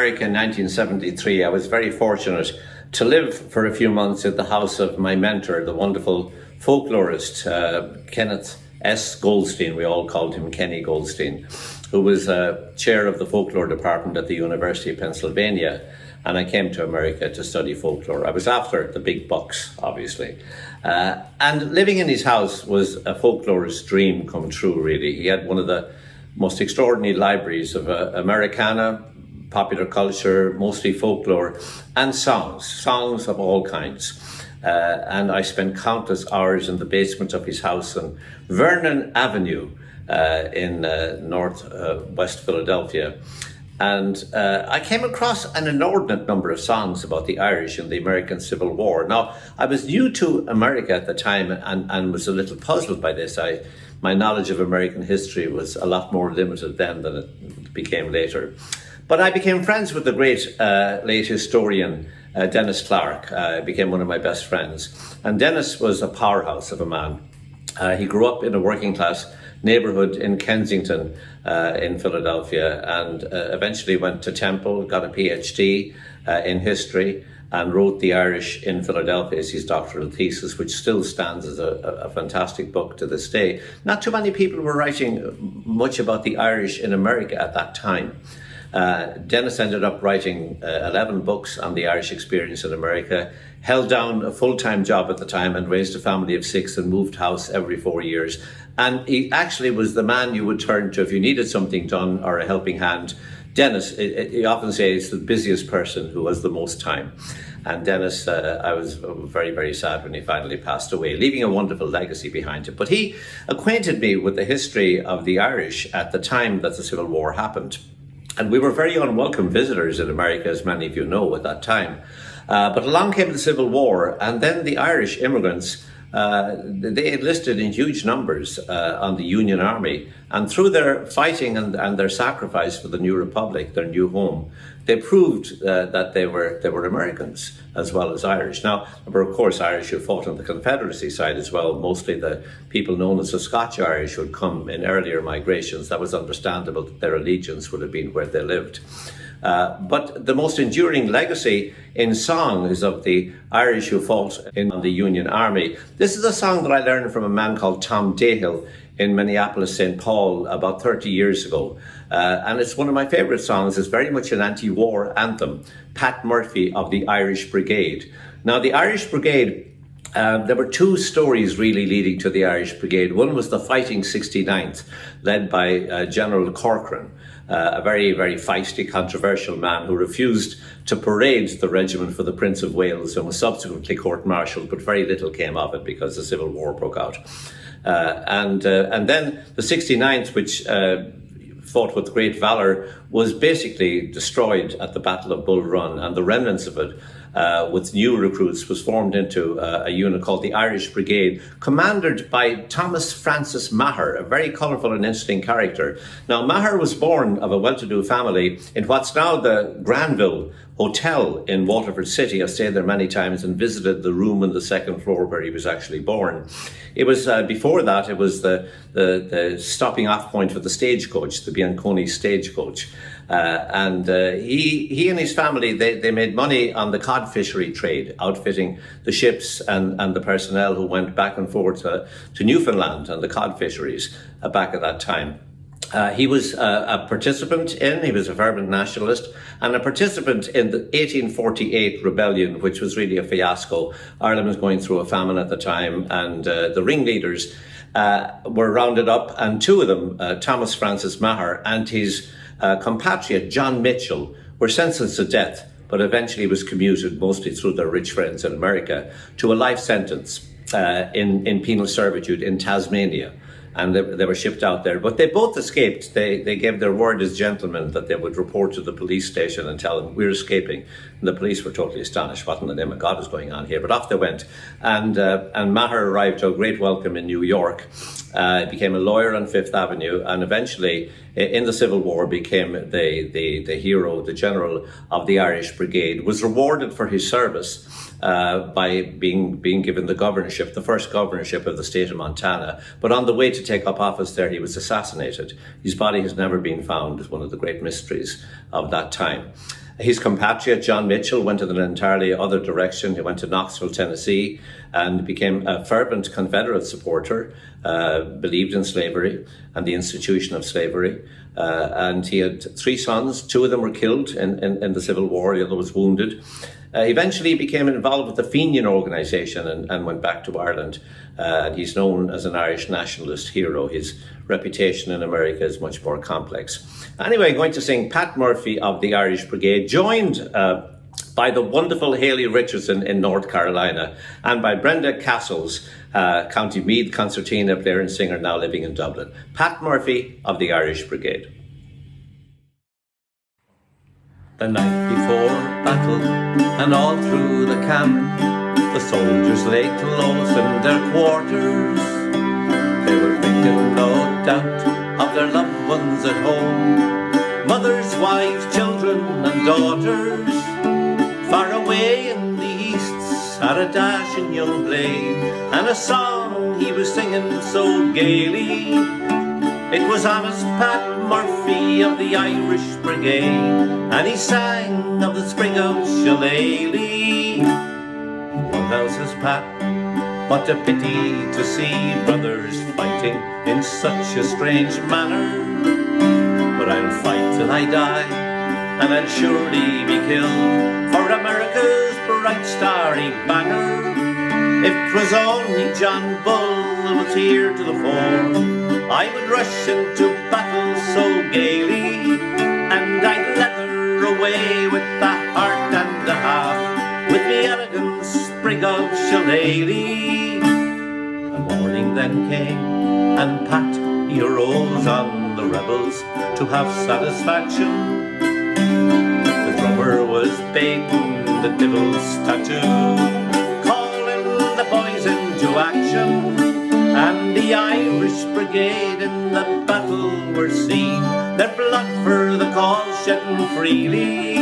America in 1973, I was very fortunate to live for a few months at the house of my mentor, the wonderful folklorist, Kenneth S. Goldstein. We all called him Kenny Goldstein, who was chair of the folklore department at the University of Pennsylvania. And I came to America to study folklore. I was after the big bucks, obviously. And living in his house was a folklorist's dream come true, really. He had one of the most extraordinary libraries of Americana, popular culture, mostly folklore, and songs of all kinds. And I spent countless hours in the basement of his house on Vernon Avenue in northwest Philadelphia. And I came across an inordinate number of songs about the Irish in the American Civil War. Now, I was new to America at the time and was a little puzzled by this. My knowledge of American history was a lot more limited then than it became later. But I became friends with the great late historian Dennis Clark. Became one of my best friends. And Dennis was a powerhouse of a man. He grew up in a working class neighborhood in Kensington in Philadelphia, and eventually went to Temple, got a PhD in history, and wrote The Irish in Philadelphia as his doctoral thesis, which still stands as a fantastic book to this day. Not too many people were writing much about the Irish in America at that time. Dennis ended up writing 11 books on the Irish experience in America, held down a full-time job at the time and raised a family of 6 and moved house every 4 years. And he actually was the man you would turn to if you needed something done or a helping hand. Dennis, he often says, the busiest person who has the most time. And Dennis, I was very, very sad when he finally passed away, leaving a wonderful legacy behind him. But he acquainted me with the history of the Irish at the time that the Civil War happened. And we were very unwelcome visitors in America, as many of you know, at that time. But along came the Civil War, and then the Irish immigrants, they enlisted in huge numbers on the Union Army. And through their fighting and their sacrifice for the new republic, their new home, they proved that they were Americans as well as Irish. Now, there were, of course, Irish who fought on the Confederacy side as well. Mostly the people known as the Scotch-Irish who had come in earlier migrations. That was understandable that their allegiance would have been where they lived. But the most enduring legacy in song is of the Irish who fought in the Union Army. This is a song that I learned from a man called Tom Dahill in Minneapolis, St. Paul, about 30 years ago. And it's one of my favourite songs. It's very much an anti-war anthem, Pat Murphy of the Irish Brigade. Now, the Irish Brigade, there were two stories really leading to the Irish Brigade. One was the Fighting 69th, led by General Corcoran, a very, very feisty, controversial man who refused to parade the regiment for the Prince of Wales and was subsequently court-martialed, but very little came of it because the Civil War broke out. And then the 69th, which fought with great valour, was basically destroyed at the Battle of Bull Run, and the remnants of it, with new recruits, was formed into a unit called the Irish Brigade, commanded by Thomas Francis Maher, a very colourful and interesting character. Now, Maher was born of a well-to-do family in what's now the Granville Hotel in Waterford City. I've stayed there many times and visited the room on the second floor where he was actually born. It was, before that, it was the stopping off point for the stagecoach, the Bianconi stagecoach. And he and his family, they made money on the cod fishery trade, outfitting the ships and the personnel who went back and forth to Newfoundland and the cod fisheries back at that time. He was a participant he was a fervent nationalist, and a participant in the 1848 rebellion, which was really a fiasco. Ireland was going through a famine at the time, and the ringleaders were rounded up, and two of them, Thomas Francis Maher and his compatriot John Mitchell, were sentenced to death, but eventually was commuted, mostly through their rich friends in America, to a life sentence in penal servitude in Tasmania. And they were shipped out there. But they both escaped. They gave their word as gentlemen that they would report to the police station and tell them, we're escaping. And the police were totally astonished. What in the name of God is going on here? But off they went. And Maher arrived to a great welcome in New York. Became a lawyer on Fifth Avenue, and eventually in the Civil War became the hero, the general of the Irish Brigade. Was rewarded for his service by being given the governorship, the first governorship of the state of Montana. But on the way to take up office there, he was assassinated. His body has never been found. It's one of the great mysteries of that time. His compatriot, John Mitchell, went in an entirely other direction. He went to Knoxville, Tennessee, and became a fervent Confederate supporter, believed in slavery and the institution of slavery. And he had 3 sons. 2 of them were killed in the Civil War. The other was wounded. Eventually became involved with the Fenian organisation and went back to Ireland. And he's known as an Irish nationalist hero. His reputation in America is much more complex. Anyway, I'm going to sing Pat Murphy of the Irish Brigade, joined by the wonderful Hayley Richardson in North Carolina, and by Brenda Castles, County Meath concertina player and singer now living in Dublin. Pat Murphy of the Irish Brigade. The night before battle, and all through the camp, the soldiers lay close in their quarters. They were thinking, no doubt, of their loved ones at home, mothers, wives, children and daughters. Far away in the east sat a dashing young blade, and a song he was singing so gaily. It was honest Pat Murphy of the Irish Brigade, and he sang of the spring of Shillelagh. One house is Pat, what a pity to see brothers fighting in such a strange manner. But I'll fight till I die, and I'll surely be killed for America's bright starry banner. If 'twas only John Bull who was here to the fore, I would rush into battle so gaily, and I'd leather away with the heart and a half, with the elegant sprig of Shillelagh. The morning then came, and Pat he arose on the rebels to have satisfaction. The drummer was baiting the devil's tattoo, calling the boys into action. And the Irish Brigade in the battle were seen, their blood for the cause shedding freely,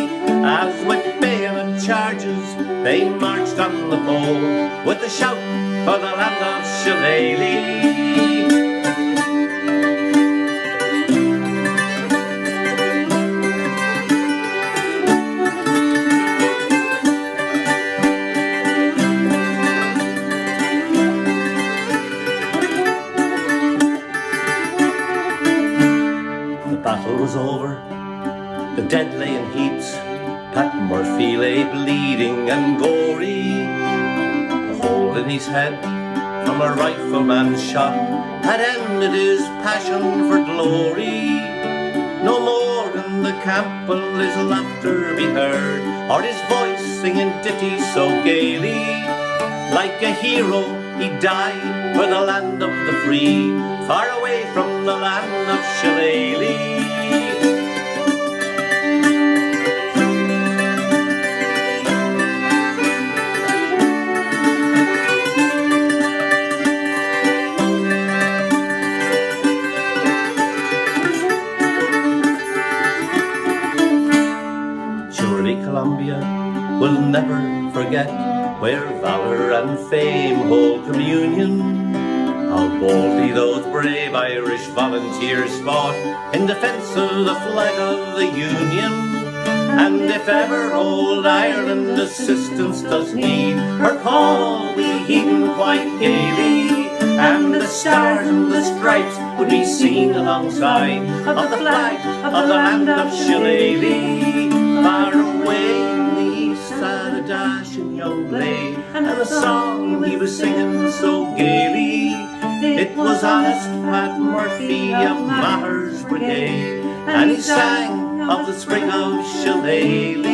as with bayonet charges they marched on the pole, with a shout for the land of Shillelagh. Was over, the dead lay in heaps, Pat Murphy lay bleeding and gory. A hole in his head from a rifleman's shot had ended his passion for glory. No more in the camp will his laughter be heard, or his voice singing ditties so gaily. Like a hero he died for the land of the free, far away from the land of Shillelagh. Columbia will never forget, where valor and fame hold communion, how boldly those brave Irish volunteers fought in defence of the flag of the Union. And if ever old Ireland assistance does need, her call we heed quite gaily, and the stars and the stripes would be seen alongside of the flag of the land of Shillelagh. Far away in the east sat a dashing young blade, and the song he was singing so gaily, it was honest Pat Murphy of Maher's Brigade, and he sang of the spring of Shillelagh.